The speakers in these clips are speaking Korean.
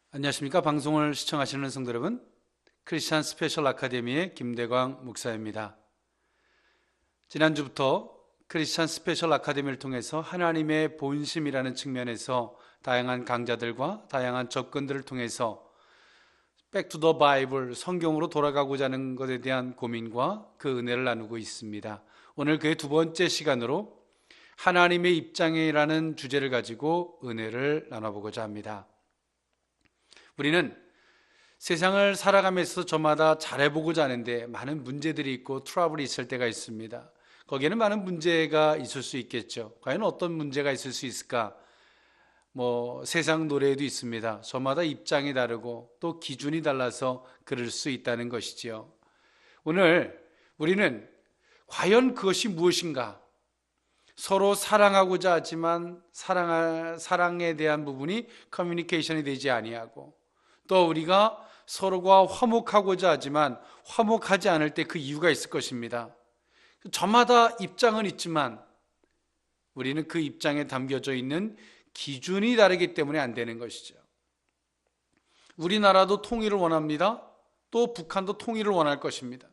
안녕하십니까. 방송을 시청하시는 성도 여러분, 크리스찬 스페셜 아카데미의 김대광 목사입니다. 지난주부터 크리스찬 스페셜 아카데미를 통해서 하나님의 본심이라는 측면에서 다양한 강좌들과 다양한 접근들을 통해서 Back to the Bible, 성경으로 돌아가고자 하는 것에 대한 고민과 그 은혜를 나누고 있습니다. 오늘 그의 두 번째 시간으로 하나님의 입장이라는 주제를 가지고 은혜를 나눠보고자 합니다. 우리는 세상을 살아가면서 저마다 잘해보고자 하는데 많은 문제들이 있고 트러블이 있을 때가 있습니다. 거기에는 많은 문제가 있을 수 있겠죠. 과연 어떤 문제가 있을 수 있을까? 세상 노래에도 있습니다. 저마다 입장이 다르고 또 기준이 달라서 그럴 수 있다는 것이지요. 오늘 우리는 과연 그것이 무엇인가? 서로 사랑하고자 하지만 사랑에 대한 부분이 커뮤니케이션이 되지 아니하고, 또 우리가 서로가 화목하고자 하지만 화목하지 않을 때 그 이유가 있을 것입니다. 저마다 입장은 있지만 우리는 그 입장에 담겨져 있는 기준이 다르기 때문에 안 되는 것이죠. 우리나라도 통일을 원합니다. 또 북한도 통일을 원할 것입니다.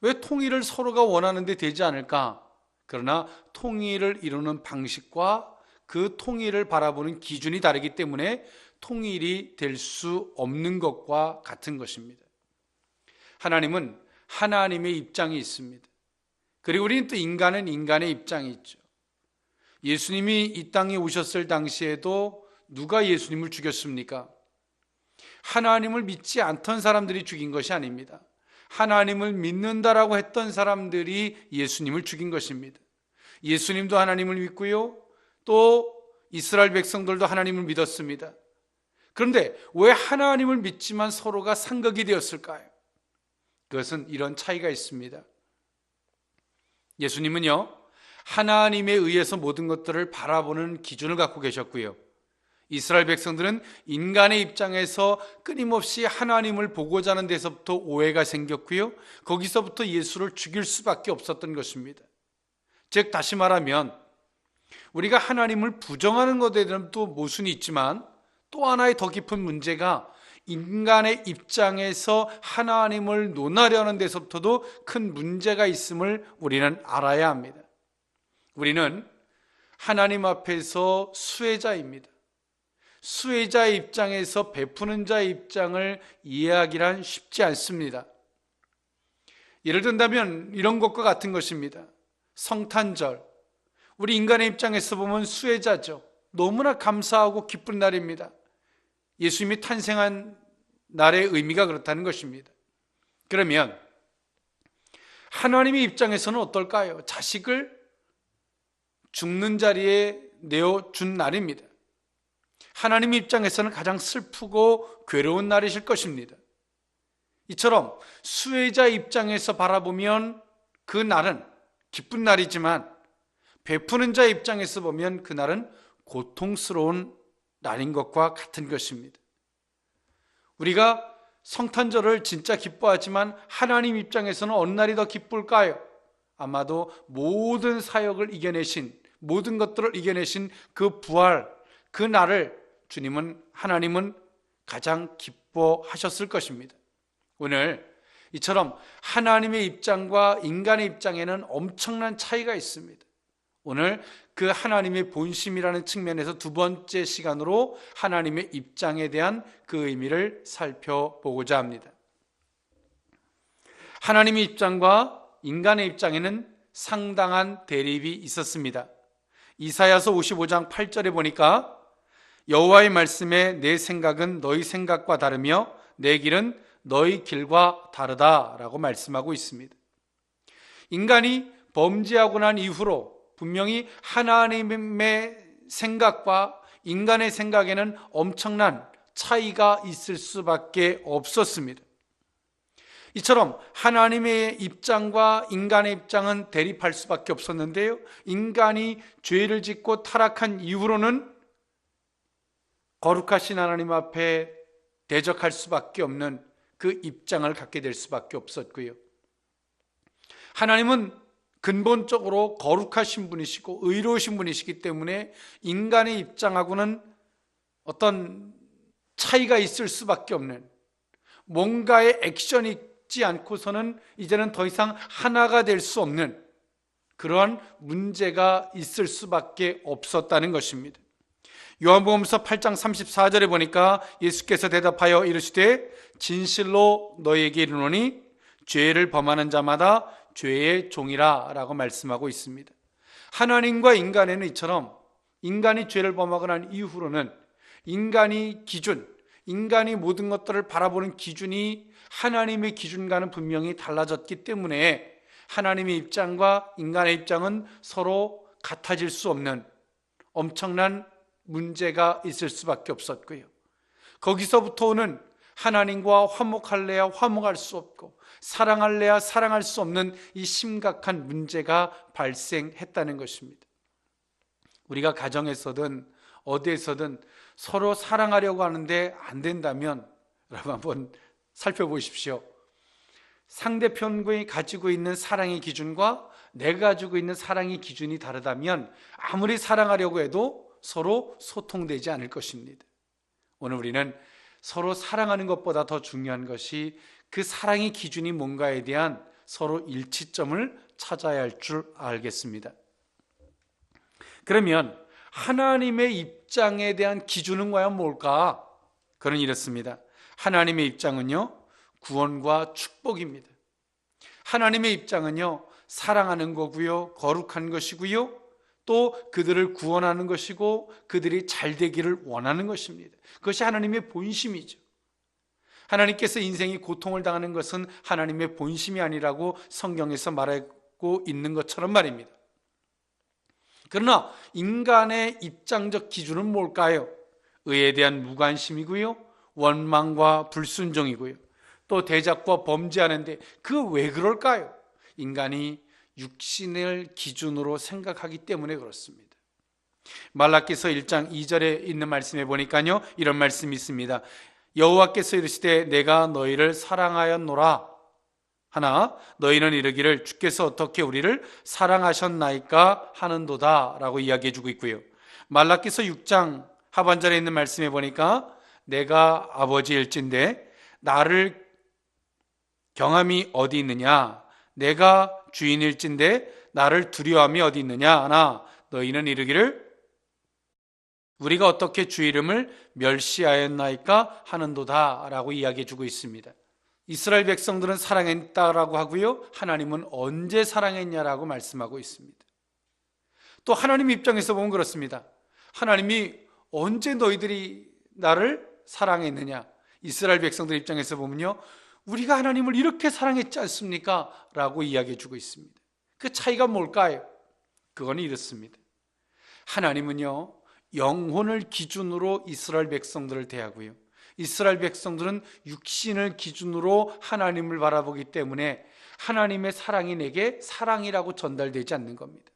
왜 통일을 서로가 원하는데 되지 않을까? 그러나 통일을 이루는 방식과 그 통일을 바라보는 기준이 다르기 때문에 통일이 될 수 없는 것과 같은 것입니다. 하나님은 하나님의 입장이 있습니다. 그리고 우리는 또 인간은 인간의 입장이 있죠. 예수님이 이 땅에 오셨을 당시에도 누가 예수님을 죽였습니까? 하나님을 믿지 않던 사람들이 죽인 것이 아닙니다. 하나님을 믿는다라고 했던 사람들이 예수님을 죽인 것입니다. 예수님도 하나님을 믿고요, 또 이스라엘 백성들도 하나님을 믿었습니다. 그런데 왜 하나님을 믿지만 서로가 상극이 되었을까요? 그것은 이런 차이가 있습니다. 예수님은요, 하나님에 의해서 모든 것들을 바라보는 기준을 갖고 계셨고요, 이스라엘 백성들은 인간의 입장에서 끊임없이 하나님을 보고자 하는 데서부터 오해가 생겼고요, 거기서부터 예수를 죽일 수밖에 없었던 것입니다. 즉 다시 말하면 우리가 하나님을 부정하는 것에 대한 또 모순이 있지만, 또 하나의 더 깊은 문제가 인간의 입장에서 하나님을 논하려는 데서부터도 큰 문제가 있음을 우리는 알아야 합니다. 우리는 하나님 앞에서 수혜자입니다. 수혜자의 입장에서 베푸는 자의 입장을 이해하기란 쉽지 않습니다. 예를 든다면 이런 것과 같은 것입니다. 성탄절, 우리 인간의 입장에서 보면 수혜자죠. 너무나 감사하고 기쁜 날입니다. 예수님이 탄생한 날의 의미가 그렇다는 것입니다. 그러면 하나님의 입장에서는 어떨까요? 자식을 죽는 자리에 내어준 날입니다. 하나님의 입장에서는 가장 슬프고 괴로운 날이실 것입니다. 이처럼 수혜자 입장에서 바라보면 그 날은 기쁜 날이지만, 베푸는 자 입장에서 보면 그날은 고통스러운 날인 것과 같은 것입니다. 우리가 성탄절을 진짜 기뻐하지만 하나님 입장에서는 어느 날이 더 기쁠까요? 아마도 모든 사역을 이겨내신, 모든 것들을 이겨내신 그 부활, 그 날을 하나님은 가장 기뻐하셨을 것입니다. 오늘 이처럼 하나님의 입장과 인간의 입장에는 엄청난 차이가 있습니다. 오늘 그 하나님의 본심이라는 측면에서 두 번째 시간으로 하나님의 입장에 대한 그 의미를 살펴보고자 합니다. 하나님의 입장과 인간의 입장에는 상당한 대립이 있었습니다. 이사야서 55장 8절에 보니까 여호와의 말씀에 내 생각은 너희 생각과 다르며 내 길은 너희 길과 다르다라고 말씀하고 있습니다. 인간이 범죄하고 난 이후로 분명히 하나님의 생각과 인간의 생각에는 엄청난 차이가 있을 수밖에 없었습니다. 이처럼 하나님의 입장과 인간의 입장은 대립할 수밖에 없었는데요, 인간이 죄를 짓고 타락한 이후로는 거룩하신 하나님 앞에 대적할 수밖에 없는 그 입장을 갖게 될 수밖에 없었고요, 하나님은 근본적으로 거룩하신 분이시고 의로우신 분이시기 때문에 인간의 입장하고는 어떤 차이가 있을 수밖에 없는, 뭔가의 액션이 있지 않고서는 이제는 더 이상 하나가 될 수 없는 그러한 문제가 있을 수밖에 없었다는 것입니다. 요한복음서 8장 34절에 보니까 예수께서 대답하여 이르시되 진실로 너희에게 이르노니 죄를 범하는 자마다 죄의 종이라 라고 말씀하고 있습니다. 하나님과 인간에는 이처럼 인간이 죄를 범하고 난 이후로는 인간이 기준, 인간이 모든 것들을 바라보는 기준이 하나님의 기준과는 분명히 달라졌기 때문에 하나님의 입장과 인간의 입장은 서로 같아질 수 없는 엄청난 문제가 있을 수밖에 없었고요. 거기서부터 오는 하나님과 화목할래야 화목할 수 없고 사랑할래야 사랑할 수 없는 이 심각한 문제가 발생했다는 것입니다. 우리가 가정에서든 어디에서든 서로 사랑하려고 하는데 안 된다면 여러분 한번 살펴보십시오. 상대편이 가지고 있는 사랑의 기준과 내가 가지고 있는 사랑의 기준이 다르다면 아무리 사랑하려고 해도 서로 소통되지 않을 것입니다. 오늘 우리는 서로 사랑하는 것보다 더 중요한 것이 그 사랑의 기준이 뭔가에 대한 서로 일치점을 찾아야 할 줄 알겠습니다. 그러면 하나님의 입장에 대한 기준은 과연 뭘까? 그는 이렇습니다. 하나님의 입장은요, 구원과 축복입니다. 하나님의 입장은요, 사랑하는 거고요, 거룩한 것이고요, 또 그들을 구원하는 것이고 그들이 잘 되기를 원하는 것입니다. 그것이 하나님의 본심이죠. 하나님께서 인생이 고통을 당하는 것은 하나님의 본심이 아니라고 성경에서 말하고 있는 것처럼 말입니다. 그러나 인간의 입장적 기준은 뭘까요? 의에 대한 무관심이고요, 원망과 불순종이고요, 또 대적과 범죄하는데 그 왜 그럴까요? 인간이 육신을 기준으로 생각하기 때문에 그렇습니다. 말라기서 1장 2절에 있는 말씀에 보니까요, 이런 말씀이 있습니다. 여호와께서 이르시되 내가 너희를 사랑하였노라 하나 너희는 이르기를 주께서 어떻게 우리를 사랑하셨나이까 하는도다 라고 이야기해 주고 있고요. 말라기서 6장 하반절에 있는 말씀에 보니까 내가 아버지일진데 나를 경함이 어디 있느냐, 내가 주인일진데 나를 두려움이 어디 있느냐 하나 너희는 이르기를 우리가 어떻게 주 이름을 멸시하였나이까 하는도다 라고 이야기해 주고 있습니다. 이스라엘 백성들은 사랑했다라고 하고요, 하나님은 언제 사랑했냐라고 말씀하고 있습니다. 또 하나님 입장에서 보면 그렇습니다. 하나님이 언제 너희들이 나를 사랑했느냐, 이스라엘 백성들 입장에서 보면요, 우리가 하나님을 이렇게 사랑했지 않습니까? 라고 이야기해 주고 있습니다. 그 차이가 뭘까요? 그건 이렇습니다. 하나님은요, 영혼을 기준으로 이스라엘 백성들을 대하고요, 이스라엘 백성들은 육신을 기준으로 하나님을 바라보기 때문에 하나님의 사랑이 내게 사랑이라고 전달되지 않는 겁니다.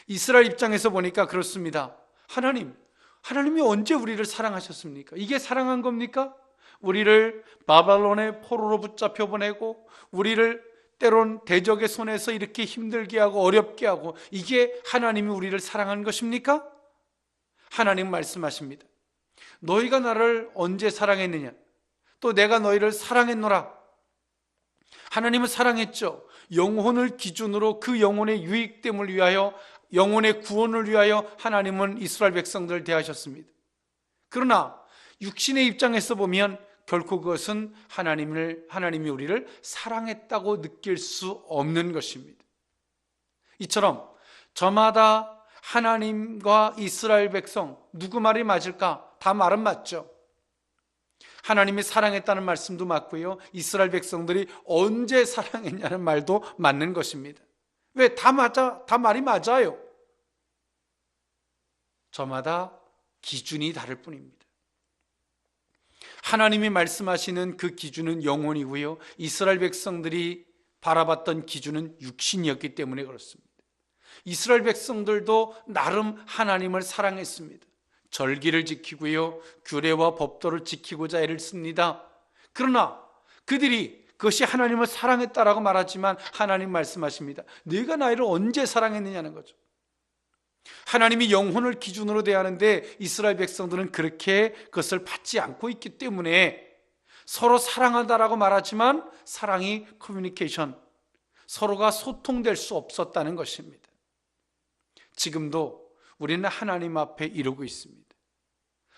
이스라엘 입장에서 보니까 그렇습니다. 하나님이 언제 우리를 사랑하셨습니까? 이게 사랑한 겁니까? 우리를 바벨론의 포로로 붙잡혀 보내고 우리를 때론 대적의 손에서 이렇게 힘들게 하고 어렵게 하고, 이게 하나님이 우리를 사랑한 것입니까? 하나님 말씀하십니다. 너희가 나를 언제 사랑했느냐, 또 내가 너희를 사랑했노라. 하나님은 사랑했죠. 영혼을 기준으로 그 영혼의 유익됨을 위하여, 영혼의 구원을 위하여 하나님은 이스라엘 백성들을 대하셨습니다. 그러나 육신의 입장에서 보면 결코 그것은 하나님이 우리를 사랑했다고 느낄 수 없는 것입니다. 이처럼 저마다 하나님과 이스라엘 백성 누구 말이 맞을까? 다 말은 맞죠. 하나님이 사랑했다는 말씀도 맞고요, 이스라엘 백성들이 언제 사랑했냐는 말도 맞는 것입니다. 왜? 다 말이 맞아요. 저마다 기준이 다를 뿐입니다. 하나님이 말씀하시는 그 기준은 영혼이고요, 이스라엘 백성들이 바라봤던 기준은 육신이었기 때문에 그렇습니다. 이스라엘 백성들도 나름 하나님을 사랑했습니다. 절기를 지키고요, 규례와 법도를 지키고자 애를 씁니다. 그러나 그들이 그것이 하나님을 사랑했다라고 말하지만 하나님 말씀하십니다. 네가 나를 언제 사랑했느냐는 거죠. 하나님이 영혼을 기준으로 대하는데 이스라엘 백성들은 그렇게 그것을 받지 않고 있기 때문에 서로 사랑한다라고 말하지만 사랑이 커뮤니케이션, 서로가 소통될 수 없었다는 것입니다. 지금도 우리는 하나님 앞에 이루고 있습니다.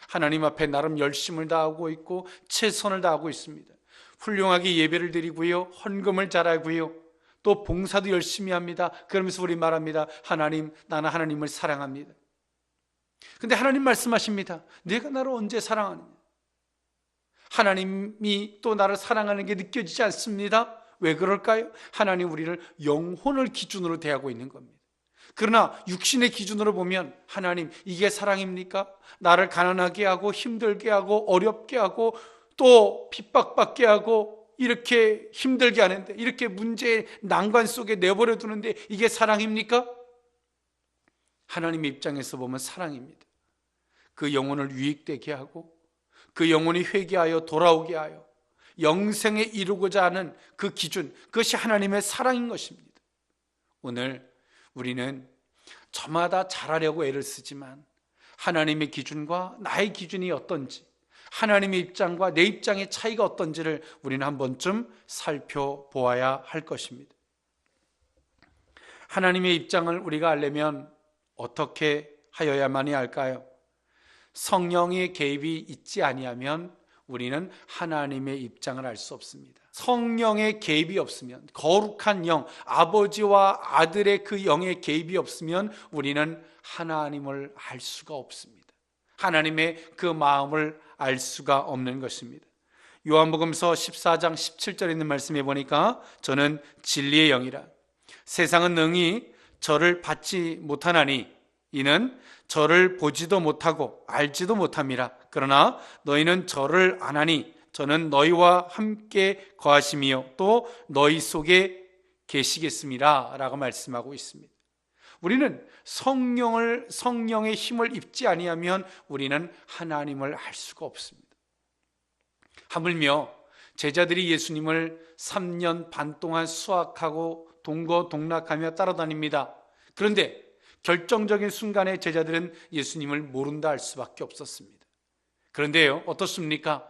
하나님 앞에 나름 열심을 다하고 있고 최선을 다하고 있습니다. 훌륭하게 예배를 드리고요, 헌금을 잘하고요, 또 봉사도 열심히 합니다. 그러면서 우리 말합니다. 하나님, 나는 하나님을 사랑합니다. 근데 하나님 말씀하십니다. 내가 나를 언제 사랑하느냐? 하나님이 또 나를 사랑하는 게 느껴지지 않습니다. 왜 그럴까요? 하나님 우리를 영혼을 기준으로 대하고 있는 겁니다. 그러나 육신의 기준으로 보면 하나님, 이게 사랑입니까? 나를 가난하게 하고 힘들게 하고 어렵게 하고 또 핍박받게 하고 이렇게 힘들게 하는데, 이렇게 문제의 난관 속에 내버려 두는데 이게 사랑입니까? 하나님의 입장에서 보면 사랑입니다. 그 영혼을 유익되게 하고 그 영혼이 회개하여 돌아오게 하여 영생에 이루고자 하는 그 기준, 그것이 하나님의 사랑인 것입니다. 오늘 우리는 저마다 잘하려고 애를 쓰지만 하나님의 기준과 나의 기준이 어떤지, 하나님의 입장과 내 입장의 차이가 어떤지를 우리는 한 번쯤 살펴보아야 할 것입니다. 하나님의 입장을 우리가 알려면 어떻게 하여야만이 할까요? 성령의 개입이 있지 아니하면 우리는 하나님의 입장을 알 수 없습니다. 성령의 개입이 없으면, 거룩한 영, 아버지와 아들의 그 영의 개입이 없으면 우리는 하나님을 알 수가 없습니다. 하나님의 그 마음을 알 수가 없는 것입니다. 요한복음서 14장 17절에 있는 말씀에 보니까 저는 진리의 영이라 세상은 능히 저를 받지 못하나니 이는 저를 보지도 못하고 알지도 못함이라. 그러나 너희는 저를 아나니 저는 너희와 함께 거하심이요 또 너희 속에 계시겠습니다 라고 말씀하고 있습니다. 우리는 성령의 힘을 입지 아니하면 우리는 하나님을 알 수가 없습니다. 하물며 제자들이 예수님을 3년 반 동안 수학하고 동거동락하며 따라다닙니다. 그런데 결정적인 순간에 제자들은 예수님을 모른다 할 수밖에 없었습니다. 그런데요, 어떻습니까?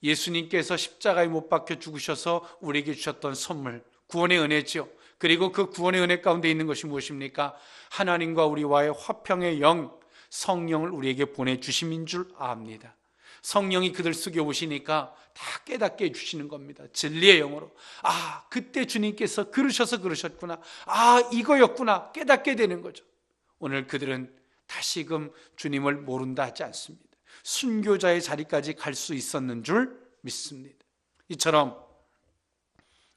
예수님께서 십자가에 못 박혀 죽으셔서 우리에게 주셨던 선물, 구원의 은혜죠. 그리고 그 구원의 은혜 가운데 있는 것이 무엇입니까? 하나님과 우리와의 화평의 영, 성령을 우리에게 보내주심인 줄 압니다. 성령이 그들 속에 오시니까 다 깨닫게 해주시는 겁니다. 진리의 영으로. 아, 그때 주님께서 그러셔서 그러셨구나. 아, 이거였구나. 깨닫게 되는 거죠. 오늘 그들은 다시금 주님을 모른다 하지 않습니다. 순교자의 자리까지 갈 수 있었는 줄 믿습니다. 이처럼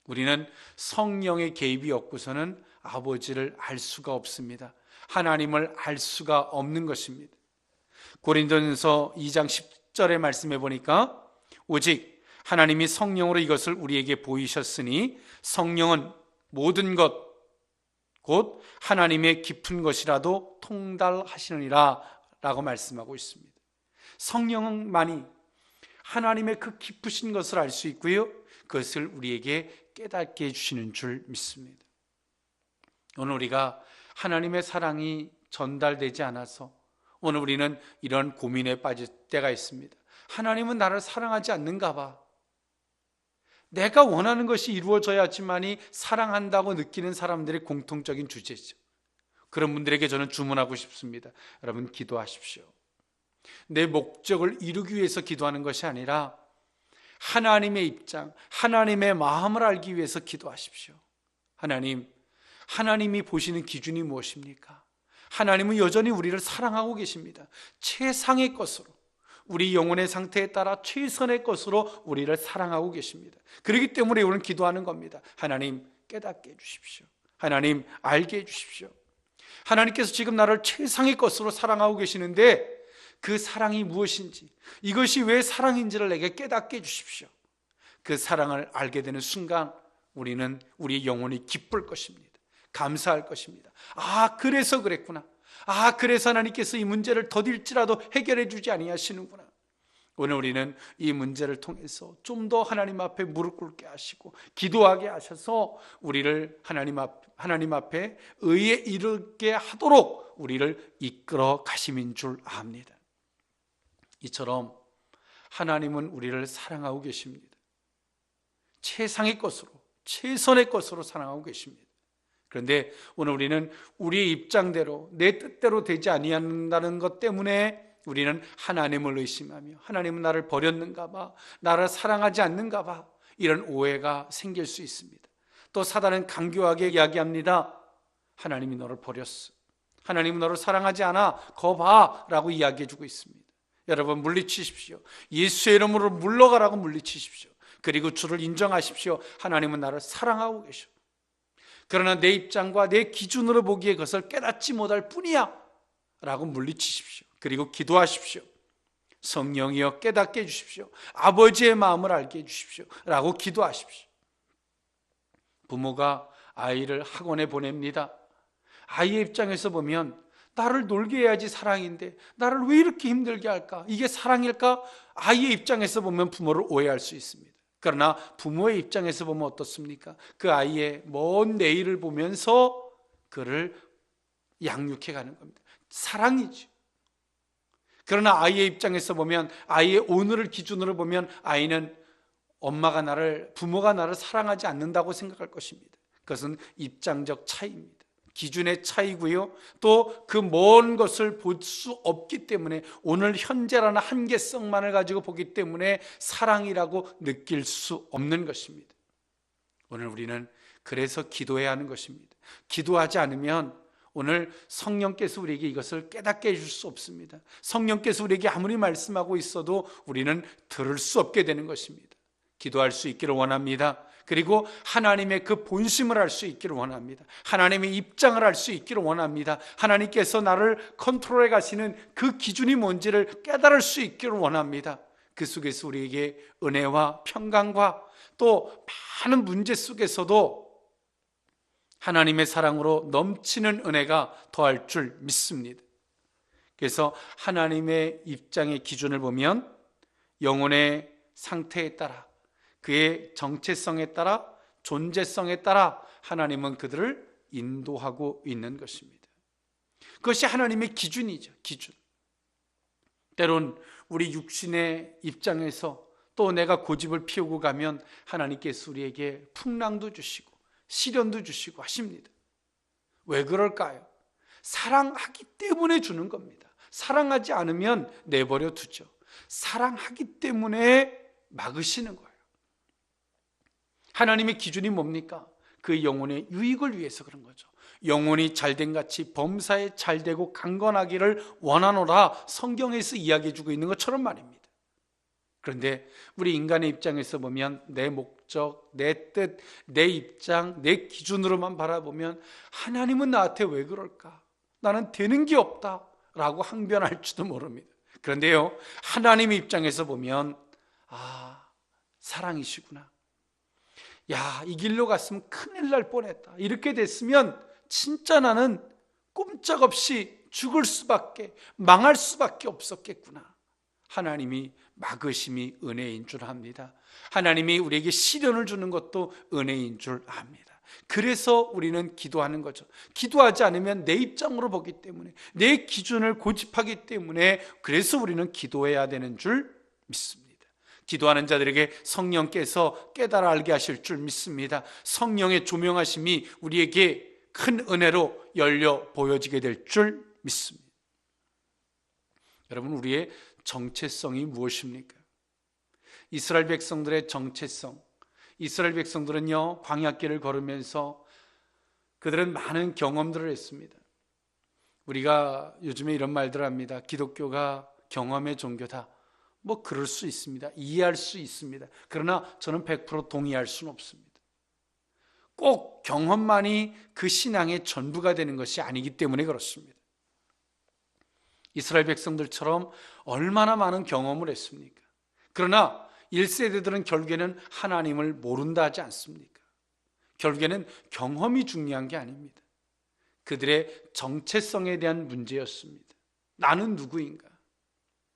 우리는 성령의 개입이 없고서는 아버지를 알 수가 없습니다. 하나님을 알 수가 없는 것입니다. 고린도전서 2장 10절의 말씀에 보니까 오직 하나님이 성령으로 이것을 우리에게 보이셨으니 성령은 모든 것 곧 하나님의 깊은 것이라도 통달하시느니라 라고 말씀하고 있습니다. 성령만이 하나님의 그 깊으신 것을 알 수 있고요, 그것을 우리에게 깨닫게 해주시는 줄 믿습니다. 오늘 우리가 하나님의 사랑이 전달되지 않아서 오늘 우리는 이런 고민에 빠질 때가 있습니다. 하나님은 나를 사랑하지 않는가 봐. 내가 원하는 것이 이루어져야지만이 사랑한다고 느끼는 사람들의 공통적인 주제죠. 그런 분들에게 저는 주문하고 싶습니다. 여러분, 기도하십시오. 내 목적을 이루기 위해서 기도하는 것이 아니라 하나님의 입장, 하나님의 마음을 알기 위해서 기도하십시오. 하나님이 보시는 기준이 무엇입니까? 하나님은 여전히 우리를 사랑하고 계십니다. 최상의 것으로, 우리 영혼의 상태에 따라 최선의 것으로 우리를 사랑하고 계십니다. 그렇기 때문에 우리는 기도하는 겁니다. 하나님, 깨닫게 해주십시오. 하나님, 알게 해주십시오. 하나님께서 지금 나를 최상의 것으로 사랑하고 계시는데 그 사랑이 무엇인지, 이것이 왜 사랑인지를 내게 깨닫게 해주십시오. 그 사랑을 알게 되는 순간 우리는 우리의 영혼이 기쁠 것입니다. 감사할 것입니다. 아, 그래서 그랬구나. 아, 그래서 하나님께서 이 문제를 더딜지라도 해결해 주지 아니하시는구나. 오늘 우리는 이 문제를 통해서 좀 더 하나님 앞에 무릎 꿇게 하시고 기도하게 하셔서 우리를 하나님 앞에 의에 이르게 하도록 우리를 이끌어 가심인 줄 압니다. 이처럼 하나님은 우리를 사랑하고 계십니다. 최상의 것으로, 최선의 것으로 사랑하고 계십니다. 그런데 오늘 우리는 우리의 입장대로, 내 뜻대로 되지 아니한다는 것 때문에 우리는 하나님을 의심하며 하나님은 나를 버렸는가 봐, 나를 사랑하지 않는가 봐, 이런 오해가 생길 수 있습니다. 또 사단은 강교하게 이야기합니다. 하나님이 너를 버렸어, 하나님은 너를 사랑하지 않아, 거 봐 라고 이야기해 주고 있습니다. 여러분, 물리치십시오. 예수의 이름으로 물러가라고 물리치십시오. 그리고 주를 인정하십시오. 하나님은 나를 사랑하고 계셔. 그러나 내 입장과 내 기준으로 보기에 그것을 깨닫지 못할 뿐이야 라고 물리치십시오. 그리고 기도하십시오. 성령이여 깨닫게 해주십시오. 아버지의 마음을 알게 해주십시오 라고 기도하십시오. 부모가 아이를 학원에 보냅니다. 아이의 입장에서 보면 나를 놀게 해야지 사랑인데 나를 왜 이렇게 힘들게 할까? 이게 사랑일까? 아이의 입장에서 보면 부모를 오해할 수 있습니다. 그러나 부모의 입장에서 보면 어떻습니까? 그 아이의 먼 내일을 보면서 그를 양육해 가는 겁니다. 사랑이죠. 그러나 아이의 입장에서 보면, 아이의 오늘을 기준으로 보면 아이는 부모가 나를 사랑하지 않는다고 생각할 것입니다. 그것은 입장적 차이입니다. 기준의 차이고요. 또 그 먼 것을 볼 수 없기 때문에, 오늘 현재라는 한계성만을 가지고 보기 때문에 사랑이라고 느낄 수 없는 것입니다. 오늘 우리는 그래서 기도해야 하는 것입니다. 기도하지 않으면 오늘 성령께서 우리에게 이것을 깨닫게 해줄 수 없습니다. 성령께서 우리에게 아무리 말씀하고 있어도 우리는 들을 수 없게 되는 것입니다. 기도할 수 있기를 원합니다. 그리고 하나님의 그 본심을 알 수 있기를 원합니다. 하나님의 입장을 알 수 있기를 원합니다. 하나님께서 나를 컨트롤해 가시는 그 기준이 뭔지를 깨달을 수 있기를 원합니다. 그 속에서 우리에게 은혜와 평강과 또 많은 문제 속에서도 하나님의 사랑으로 넘치는 은혜가 더할 줄 믿습니다. 그래서 하나님의 입장의 기준을 보면 영혼의 상태에 따라, 그의 정체성에 따라, 존재성에 따라 하나님은 그들을 인도하고 있는 것입니다. 그것이 하나님의 기준이죠. 기준. 때론 우리 육신의 입장에서 또 내가 고집을 피우고 가면 하나님께서 우리에게 풍랑도 주시고 시련도 주시고 하십니다. 왜 그럴까요? 사랑하기 때문에 주는 겁니다. 사랑하지 않으면 내버려 두죠. 사랑하기 때문에 막으시는 거예요. 하나님의 기준이 뭡니까? 그 영혼의 유익을 위해서 그런 거죠. 영혼이 잘된 같이 범사에 잘되고 강건하기를 원하노라 성경에서 이야기해주고 있는 것처럼 말입니다. 그런데 우리 인간의 입장에서 보면 내 목적, 내 뜻, 내 입장, 내 기준으로만 바라보면 하나님은 나한테 왜 그럴까? 나는 되는 게 없다 라고 항변할지도 모릅니다. 그런데요, 하나님의 입장에서 보면 사랑이시구나. 야, 이 길로 갔으면 큰일 날 뻔했다. 이렇게 됐으면 진짜 나는 꼼짝없이 죽을 수밖에, 망할 수밖에 없었겠구나. 하나님이 막으심이 은혜인 줄 압니다. 하나님이 우리에게 시련을 주는 것도 은혜인 줄 압니다. 그래서 우리는 기도하는 거죠. 기도하지 않으면 내 입장으로 보기 때문에, 내 기준을 고집하기 때문에, 그래서 우리는 기도해야 되는 줄 믿습니다. 기도하는 자들에게 성령께서 깨달아 알게 하실 줄 믿습니다. 성령의 조명하심이 우리에게 큰 은혜로 열려 보여지게 될 줄 믿습니다. 여러분, 우리의 정체성이 무엇입니까? 이스라엘 백성들의 정체성, 이스라엘 백성들은요, 광야길을 걸으면서 그들은 많은 경험들을 했습니다. 우리가 요즘에 이런 말들을 합니다. 기독교가 경험의 종교다. 뭐 그럴 수 있습니다. 이해할 수 있습니다. 그러나 저는 100% 동의할 수는 없습니다. 꼭 경험만이 그 신앙의 전부가 되는 것이 아니기 때문에 그렇습니다. 이스라엘 백성들처럼 얼마나 많은 경험을 했습니까? 그러나 1세대들은 결국에는 하나님을 모른다 하지 않습니까? 결국에는 경험이 중요한 게 아닙니다. 그들의 정체성에 대한 문제였습니다. 나는 누구인가?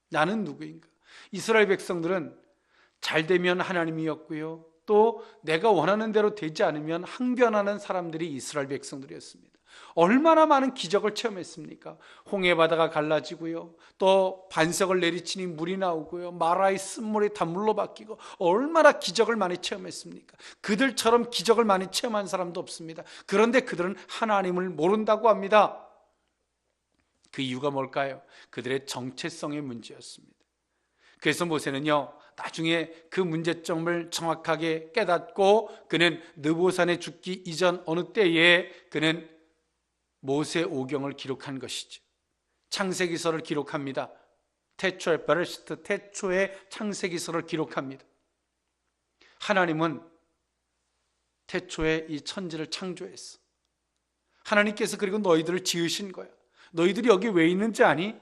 나는 누구인가? 이스라엘 백성들은 잘 되면 하나님이었고요, 또 내가 원하는 대로 되지 않으면 항변하는 사람들이 이스라엘 백성들이었습니다. 얼마나 많은 기적을 체험했습니까? 홍해 바다가 갈라지고요, 또 반석을 내리치니 물이 나오고요, 마라의 쓴물이 단물로 바뀌고, 얼마나 기적을 많이 체험했습니까? 그들처럼 기적을 많이 체험한 사람도 없습니다. 그런데 그들은 하나님을 모른다고 합니다. 그 이유가 뭘까요? 그들의 정체성의 문제였습니다. 그래서 모세는요, 나중에 그 문제점을 정확하게 깨닫고 그는 느보산에 죽기 이전 어느 때에 그는 모세 오경을 기록한 것이죠. 창세기서를 기록합니다. 태초의 베레시트, 태초의 창세기서를 기록합니다. 하나님은 태초에 이 천지를 창조했어. 하나님께서 그리고 너희들을 지으신 거야. 너희들이 여기 왜 있는지 아니?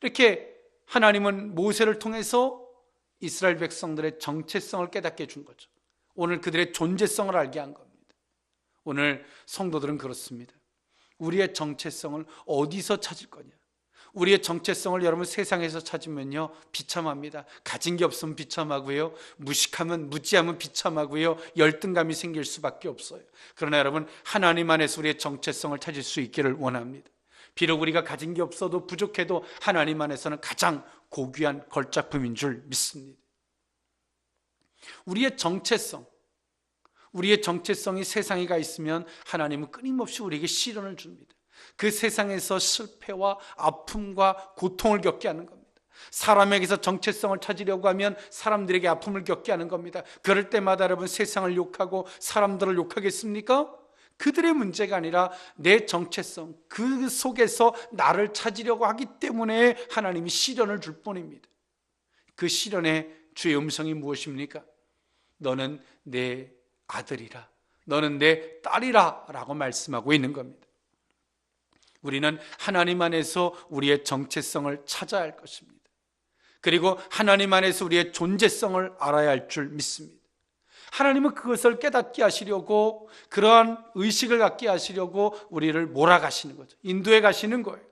이렇게 하나님은 모세를 통해서 이스라엘 백성들의 정체성을 깨닫게 해준 거죠. 오늘 그들의 존재성을 알게 한 겁니다. 오늘 성도들은 그렇습니다. 우리의 정체성을 어디서 찾을 거냐? 우리의 정체성을 여러분 세상에서 찾으면요, 비참합니다. 가진 게 없으면 비참하고요, 무식하면, 무지하면 비참하고요, 열등감이 생길 수밖에 없어요. 그러나 여러분, 하나님 안에서 우리의 정체성을 찾을 수 있기를 원합니다. 비록 우리가 가진 게 없어도 부족해도 하나님 안에서는 가장 고귀한 걸작품인 줄 믿습니다. 우리의 정체성이 세상에 가 있으면 하나님은 끊임없이 우리에게 시련을 줍니다. 그 세상에서 실패와 아픔과 고통을 겪게 하는 겁니다. 사람에게서 정체성을 찾으려고 하면 사람들에게 아픔을 겪게 하는 겁니다. 그럴 때마다 여러분, 세상을 욕하고 사람들을 욕하겠습니까? 그들의 문제가 아니라 내 정체성, 그 속에서 나를 찾으려고 하기 때문에 하나님이 시련을 줄 뿐입니다. 그 시련의 주의 음성이 무엇입니까? 너는 내 아들이라, 너는 내 딸이라 라고 말씀하고 있는 겁니다. 우리는 하나님 안에서 우리의 정체성을 찾아야 할 것입니다. 그리고 하나님 안에서 우리의 존재성을 알아야 할 줄 믿습니다. 하나님은 그것을 깨닫게 하시려고, 그러한 의식을 갖게 하시려고 우리를 몰아가시는 거죠. 인도해 가시는 거예요.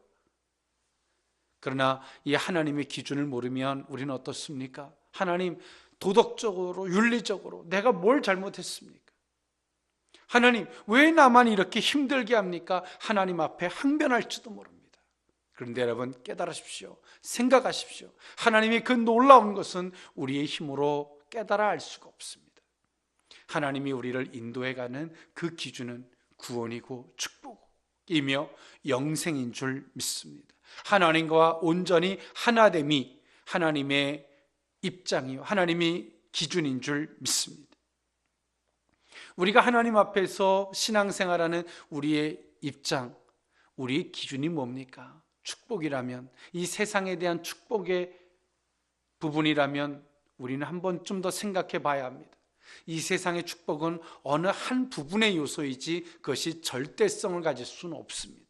그러나 이 하나님의 기준을 모르면 우리는 어떻습니까? 하나님, 도덕적으로, 윤리적으로 내가 뭘 잘못했습니까? 하나님, 왜 나만 이렇게 힘들게 합니까? 하나님 앞에 항변할지도 모릅니다. 그런데 여러분, 깨달으십시오. 생각하십시오. 하나님이 그 놀라운 것은 우리의 힘으로 깨달아 알 수가 없습니다. 하나님이 우리를 인도해가는 그 기준은 구원이고 축복이며 영생인 줄 믿습니다. 하나님과 온전히 하나됨이 하나님의 입장이요, 하나님이 기준인 줄 믿습니다. 우리가 하나님 앞에서 신앙생활하는 우리의 입장, 우리의 기준이 뭡니까? 축복이라면, 이 세상에 대한 축복의 부분이라면 우리는 한 번쯤 더 생각해 봐야 합니다. 이 세상의 축복은 어느 한 부분의 요소이지 그것이 절대성을 가질 수는 없습니다.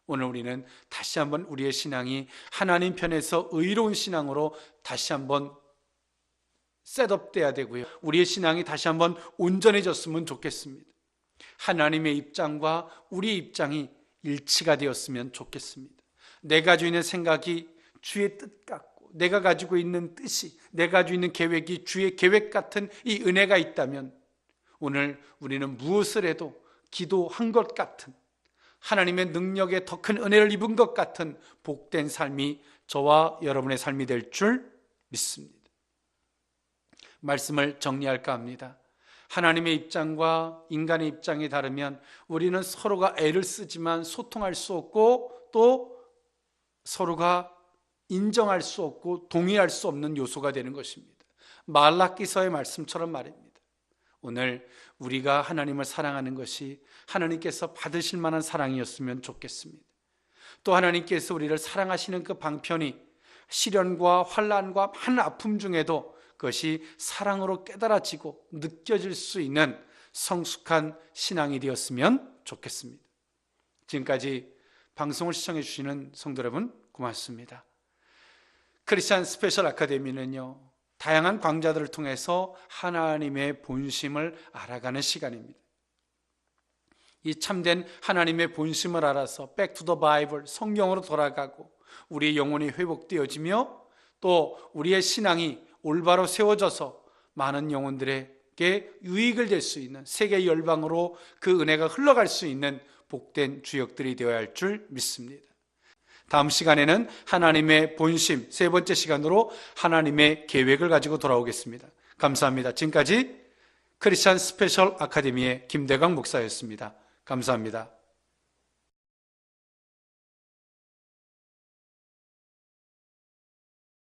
오늘 우리는 다시 한번 우리의 신앙이 하나님 편에서 의로운 신앙으로 다시 한번 셋업돼야 되고요, 우리의 신앙이 다시 한번 온전해졌으면 좋겠습니다. 하나님의 입장과 우리의 입장이 일치가 되었으면 좋겠습니다. 내가 가지고 있는 생각이 주의 뜻 같고, 내가 가지고 있는 뜻이, 내가 가지고 있는 계획이 주의 계획 같은 이 은혜가 있다면, 오늘 우리는 무엇을 해도 기도한 것 같은, 하나님의 능력에 더 큰 은혜를 입은 것 같은 복된 삶이 저와 여러분의 삶이 될 줄 믿습니다. 말씀을 정리할까 합니다. 하나님의 입장과 인간의 입장이 다르면 우리는 서로가 애를 쓰지만 소통할 수 없고, 또 서로가 인정할 수 없고 동의할 수 없는 요소가 되는 것입니다. 말라기서의 말씀처럼 말입니다. 오늘 우리가 하나님을 사랑하는 것이 하나님께서 받으실 만한 사랑이었으면 좋겠습니다. 또 하나님께서 우리를 사랑하시는 그 방편이 시련과 환난과 많은 아픔 중에도 그것이 사랑으로 깨달아지고 느껴질 수 있는 성숙한 신앙이 되었으면 좋겠습니다. 지금까지 방송을 시청해 주시는 성도 여러분, 고맙습니다. 크리스찬 스페셜 아카데미는요, 다양한 강좌들을 통해서 하나님의 본심을 알아가는 시간입니다. 이 참된 하나님의 본심을 알아서 Back to the Bible, 성경으로 돌아가고 우리의 영혼이 회복되어지며 또 우리의 신앙이 올바로 세워져서 많은 영혼들에게 유익을 될 수 있는 세계 열방으로 그 은혜가 흘러갈 수 있는 복된 주역들이 되어야 할 줄 믿습니다. 다음 시간에는 하나님의 본심, 세 번째 시간으로 하나님의 계획을 가지고 돌아오겠습니다. 감사합니다. 지금까지 크리스찬 스페셜 아카데미의 김대강 목사였습니다. 감사합니다.